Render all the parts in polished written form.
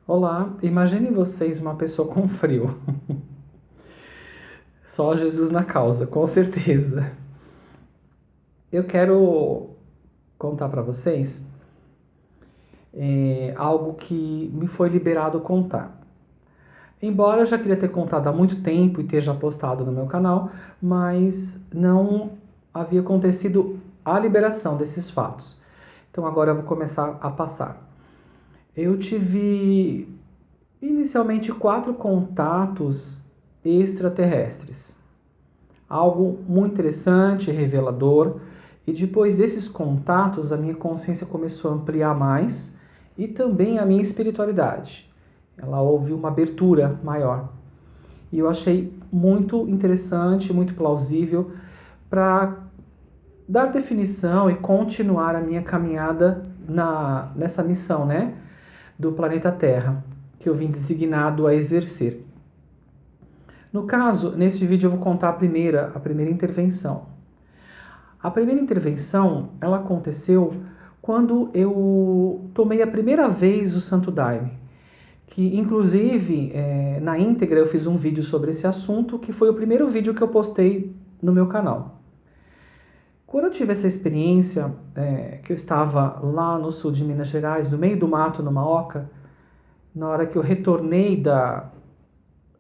Olá, imaginem vocês uma pessoa com frio. Só Jesus na causa, com certeza. Eu quero contar para vocês algo que me foi liberado contar. Embora eu já queria ter contado há muito tempo e ter já postado no meu canal, mas não havia acontecido a liberação desses fatos. Então agora eu vou começar a passar. Eu tive inicialmente 4 contatos extraterrestres. Algo muito interessante, revelador. E depois desses contatos, a minha consciência começou a ampliar mais e também a minha espiritualidade. Ela houve uma abertura maior. E eu achei muito interessante, muito plausível para dar definição e continuar a minha caminhada nessa missão, né, do planeta Terra, que eu vim designado a exercer. No caso, neste vídeo eu vou contar a primeira intervenção. A primeira intervenção, ela aconteceu quando eu tomei a primeira vez o Santo Daime, que inclusive na íntegra eu fiz um vídeo sobre esse assunto, que foi o primeiro vídeo que eu postei no meu canal. Quando eu tive essa experiência, que eu estava lá no sul de Minas Gerais, no meio do mato, numa oca, na hora que eu retornei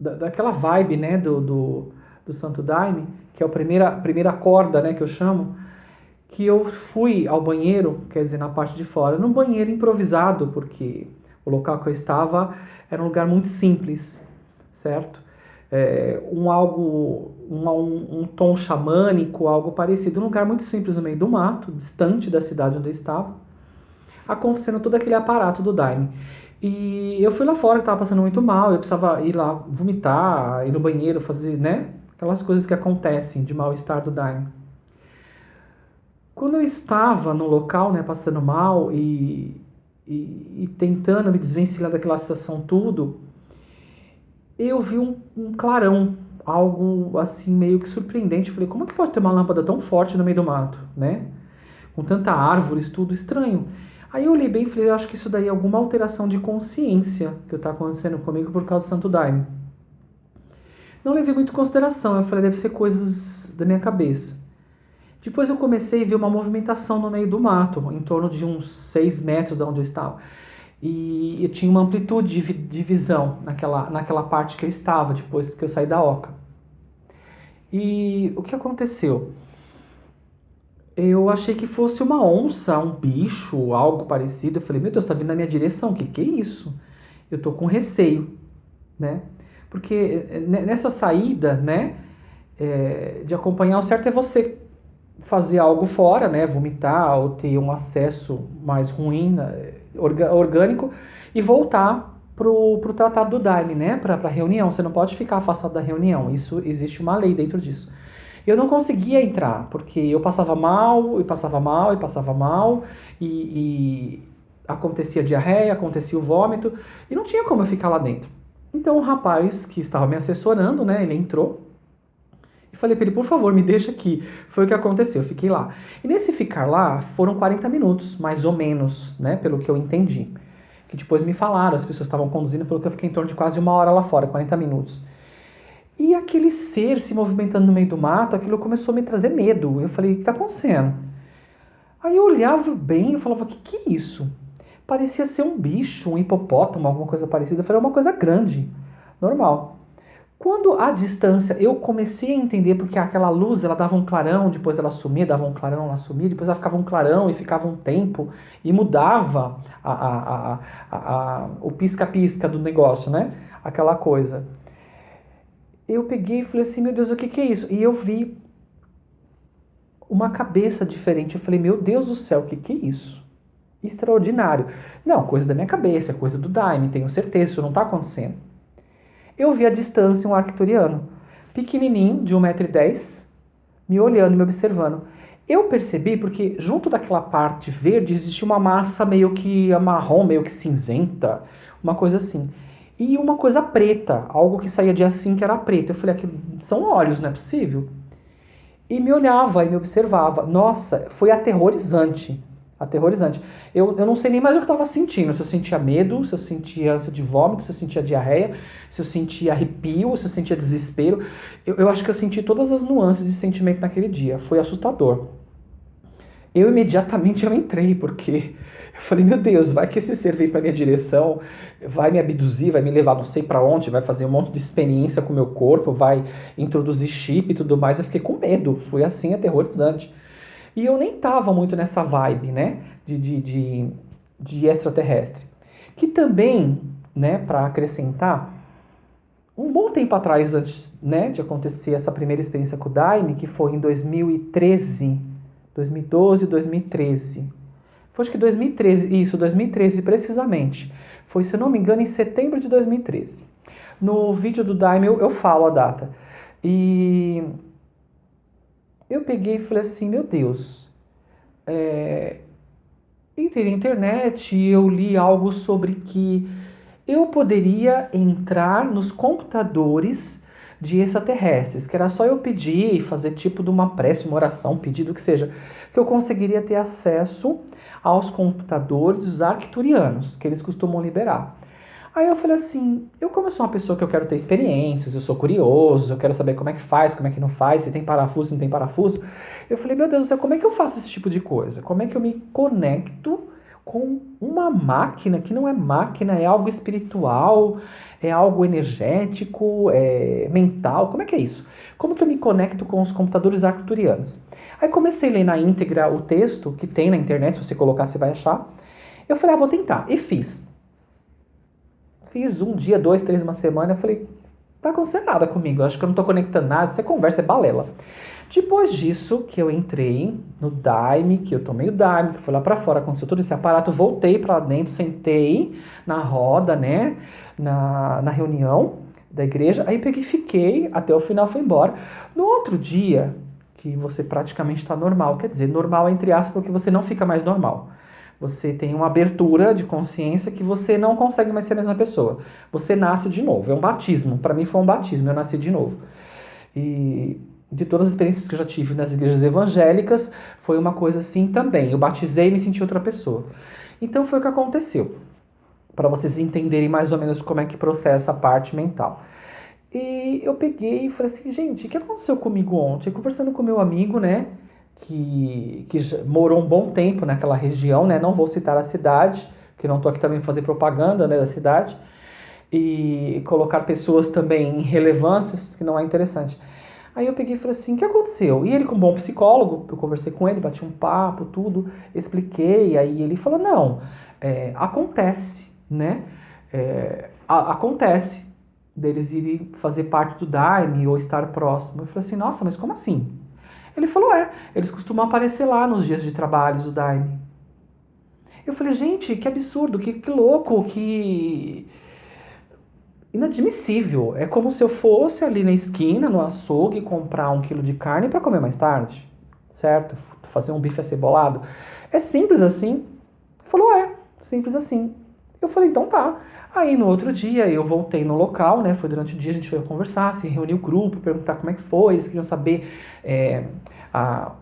daquela vibe, né, do Santo Daime, que é a primeira corda, né, que eu chamo, que eu fui ao banheiro, quer dizer, na parte de fora, num banheiro improvisado, porque o local que eu estava era um lugar muito simples, certo? Um tom xamânico, algo parecido, um lugar muito simples no meio do mato, distante da cidade onde eu estava, acontecendo todo aquele aparato do Daime. E eu fui lá fora, que estava passando muito mal, eu precisava ir lá vomitar, ir no banheiro, fazer, né? Aquelas coisas que acontecem de mal-estar do Daime. Quando eu estava no local, né, passando mal e tentando me desvencilhar daquela situação tudo, eu vi um clarão, algo assim meio que surpreendente. Eu falei, como é que pode ter uma lâmpada tão forte no meio do mato, né? Com tanta árvores, tudo estranho. Aí eu olhei bem e falei, eu acho que isso daí é alguma alteração de consciência que está acontecendo comigo por causa do Santo Daime. Não levei muito em consideração, eu falei, deve ser coisas da minha cabeça. Depois eu comecei a ver uma movimentação no meio do mato, em torno de uns 6 metros de onde eu estava. E eu tinha uma amplitude de visão naquela parte que eu estava, depois que eu saí da oca. E o que aconteceu? Eu achei que fosse uma onça, um bicho, algo parecido. Eu falei, meu Deus, tá vindo na minha direção, o que é isso? Eu tô com receio, né? Porque nessa saída, né, de acompanhar, o certo é você fazer algo fora, né, vomitar ou ter um acesso mais ruim, né, orgânico, e voltar pro tratado do Daime, né, pra reunião. Você não pode ficar afastado da reunião, isso existe uma lei dentro disso. Eu não conseguia entrar, porque eu passava mal, e passava mal, e passava mal, e acontecia diarreia, acontecia o vômito, e não tinha como eu ficar lá dentro. Então o rapaz que estava me assessorando, né, ele entrou, e falei para ele, por favor, me deixa aqui. Foi o que aconteceu, eu fiquei lá. E nesse ficar lá, foram 40 minutos, mais ou menos, né, pelo que eu entendi. Que depois me falaram, as pessoas estavam conduzindo, falou que eu fiquei em torno de quase 1 hora lá fora, 40 minutos. E aquele ser se movimentando no meio do mato, aquilo começou a me trazer medo. Eu falei, o que está acontecendo? Aí eu olhava bem e falava, o que é isso? Parecia ser um bicho, um hipopótamo, alguma coisa parecida. Eu falei, é uma coisa grande, normal. Quando a distância eu comecei a entender, porque aquela luz ela dava um clarão, depois ela sumia, dava um clarão, ela sumia, depois ela ficava um clarão e ficava um tempo e mudava o pisca-pisca do negócio, né? Aquela coisa. Eu peguei e falei assim, meu Deus, o que é isso? E eu vi uma cabeça diferente. Eu falei, meu Deus do céu, o que é isso? Extraordinário. Não, coisa da minha cabeça, coisa do Daime, tenho certeza, isso não está acontecendo. Eu vi à distância um arcturiano, pequenininho, de 1,10 m, me olhando e me observando. Eu percebi porque junto daquela parte verde existia uma massa meio que marrom, meio que cinzenta, uma coisa assim. E uma coisa preta, algo que saía de assim que era preto. Eu falei, aqui são olhos, não é possível? E me olhava e me observava. Nossa, foi aterrorizante Aterrorizante. Eu não sei nem mais o que eu estava sentindo. Se eu sentia medo, se eu sentia ânsia de vômito, se eu sentia diarreia, se eu sentia arrepio, se eu sentia desespero. Eu acho que eu senti todas as nuances de sentimento naquele dia. Foi assustador. Eu imediatamente eu entrei, porque eu falei, meu Deus, vai que esse ser vem para minha direção, vai me abduzir, vai me levar não sei para onde, vai fazer um monte de experiência com o meu corpo, vai introduzir chip e tudo mais. Eu fiquei com medo, foi assim, aterrorizante. E eu nem tava muito nessa vibe, né, de extraterrestre. Que também, né, para acrescentar, um bom tempo atrás, antes, né, de acontecer essa primeira experiência com o Daime, que foi em 2013, 2012, 2013. Foi acho que 2013, isso, 2013 precisamente. Foi, se eu não me engano, em setembro de 2013. No vídeo do Daime eu falo a data. E eu peguei e falei assim, meu Deus, entrei na internet e eu li algo sobre que eu poderia entrar nos computadores de extraterrestres, que era só eu pedir e fazer tipo de uma prece, uma oração, um pedido que seja, que eu conseguiria ter acesso aos computadores dos arcturianos, que eles costumam liberar. Aí eu falei assim, eu como eu sou uma pessoa que eu quero ter experiências, eu sou curioso, eu quero saber como é que faz, como é que não faz, se tem parafuso, se não tem parafuso. Eu falei, meu Deus do céu, como é que eu faço esse tipo de coisa? Como é que eu me conecto com uma máquina que não é máquina, é algo espiritual, é algo energético, é mental, como é que é isso? Como que eu me conecto com os computadores arcturianos? Aí comecei a ler na íntegra o texto que tem na internet, se você colocar você vai achar. Eu falei, vou tentar, e fiz. Fiz um dia, 2, 3, uma semana, eu falei, não tá acontecendo nada comigo, eu acho que eu não tô conectando nada, você conversa, é balela. Depois disso, que eu entrei no Daime, que eu tomei o Daime, que fui lá pra fora, aconteceu todo esse aparato, voltei pra dentro, sentei na roda, né, na reunião da igreja, aí peguei e fiquei, até o final fui embora. No outro dia, que você praticamente tá normal, quer dizer, normal entre aspas, porque você não fica mais normal. Você tem uma abertura de consciência que você não consegue mais ser a mesma pessoa. Você nasce de novo. É um batismo. Para mim foi um batismo. Eu nasci de novo. E de todas as experiências que eu já tive nas igrejas evangélicas, foi uma coisa assim também. Eu batizei e me senti outra pessoa. Então foi o que aconteceu. Para vocês entenderem mais ou menos como é que processa a parte mental. E eu peguei e falei assim, gente, o que aconteceu comigo ontem? Conversando com meu amigo, né? Que morou um bom tempo naquela região, né? Não vou citar a cidade, que não estou aqui também para fazer propaganda, né, da cidade, e colocar pessoas também em relevâncias, que não é interessante. Aí eu peguei e falei assim, o que aconteceu? E ele, com um bom psicólogo, eu conversei com ele, bati um papo, tudo, expliquei, aí ele falou, não, acontece, né? Acontece deles irem fazer parte do Daime ou estar próximo. Eu falei assim, nossa, mas como assim? Ele falou, eles costumam aparecer lá nos dias de trabalho do Daime. Eu falei, gente, que absurdo, que louco, que inadmissível. É como se eu fosse ali na esquina, no açougue, comprar 1 quilo de carne para comer mais tarde, certo? Fazer um bife acebolado. É simples assim. Ele falou, simples assim. Eu falei, então tá. Aí no outro dia eu voltei no local, né? Foi durante o dia, a gente foi conversar, se reuniu o grupo, perguntar como é que foi, eles queriam saber.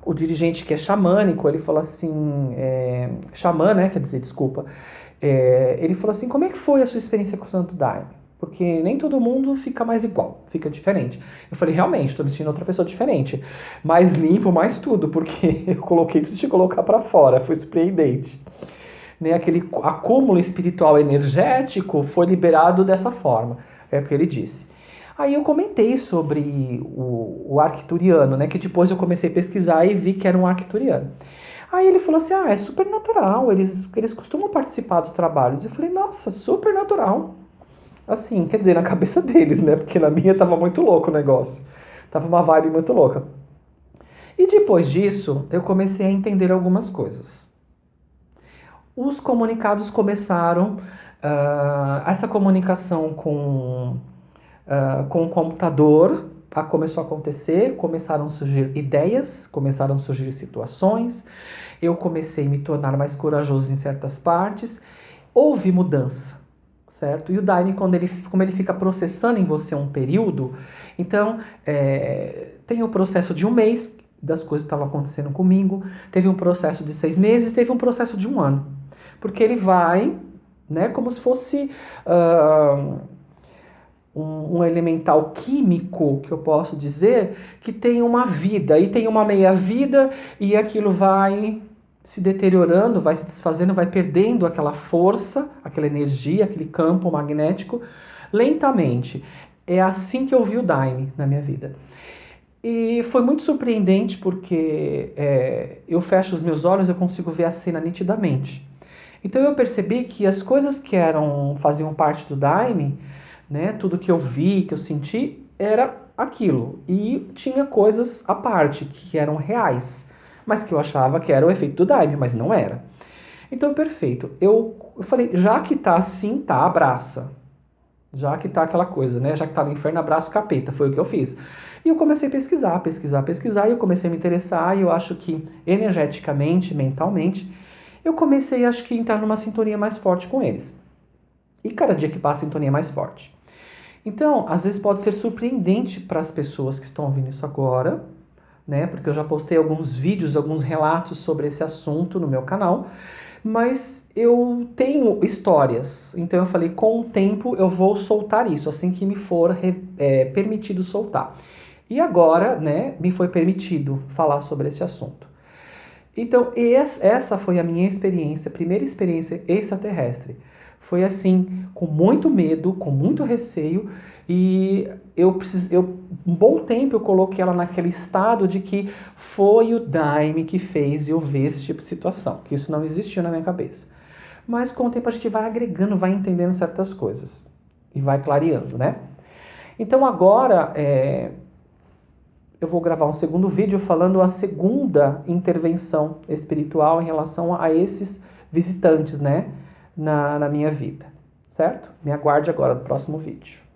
O dirigente que é xamânico, ele falou assim, xamã, né? Quer dizer, desculpa. Ele falou assim, como é que foi a sua experiência com o Santo Daime? Porque nem todo mundo fica mais igual, fica diferente. Eu falei, realmente, tô me sentindo outra pessoa diferente. Mais limpo, mais tudo, porque eu coloquei tudo de colocar pra fora, foi surpreendente. Né, aquele acúmulo espiritual energético foi liberado dessa forma, é o que ele disse. Aí eu comentei sobre o arcturiano, né, que depois eu comecei a pesquisar e vi que era um arcturiano. Aí ele falou assim, é super natural, eles costumam participar dos trabalhos. Eu falei, nossa, super natural. Assim, quer dizer, na cabeça deles, né, porque na minha tava muito louco o negócio. Tava uma vibe muito louca. E depois disso, eu comecei a entender algumas coisas. Os comunicados começaram, essa comunicação com o computador começou a acontecer, começaram a surgir ideias, começaram a surgir situações, eu comecei a me tornar mais corajoso em certas partes, houve mudança, certo? E o Daime, como ele fica processando em você um período, então tem o processo de 1 mês, das coisas que estavam acontecendo comigo. Teve um processo de 6 meses, teve um processo de 1 ano. Porque ele vai, né, como se fosse um elemental químico, que eu posso dizer, que tem uma vida, e tem uma meia-vida, e aquilo vai se deteriorando, vai se desfazendo, vai perdendo aquela força, aquela energia, aquele campo magnético, lentamente. É assim que eu vi o Daime na minha vida. E foi muito surpreendente porque eu fecho os meus olhos e eu consigo ver a cena nitidamente. Então eu percebi que as coisas que faziam parte do Daime, né, tudo que eu vi, que eu senti, era aquilo. E tinha coisas à parte, que eram reais, mas que eu achava que era o efeito do Daime, mas não era. Então, perfeito. Eu falei, já que tá assim, tá, abraça. Já que tá aquela coisa, né? Já que tá no inferno, abraça o capeta. Foi o que eu fiz. E eu comecei a pesquisar, e eu comecei a me interessar, e eu acho que energeticamente, mentalmente, eu comecei, acho que, a entrar numa sintonia mais forte com eles. E cada dia que passa, a sintonia é mais forte. Então, às vezes pode ser surpreendente para as pessoas que estão ouvindo isso agora, né? Porque eu já postei alguns vídeos, alguns relatos sobre esse assunto no meu canal, mas eu tenho histórias. Então eu falei, com o tempo eu vou soltar isso, assim que me for permitido soltar. E agora, né, me foi permitido falar sobre esse assunto. Então, essa foi a minha experiência, primeira experiência extraterrestre. Foi assim, com muito medo, com muito receio, e um bom tempo eu coloquei ela naquele estado de que foi o Daime que fez eu ver esse tipo de situação, que isso não existiu na minha cabeça. Mas com o tempo a gente vai agregando, vai entendendo certas coisas, e vai clareando, né? Então agora, eu vou gravar um segundo vídeo falando a segunda intervenção espiritual em relação a esses visitantes, né, na minha vida, certo? Me aguarde agora no próximo vídeo.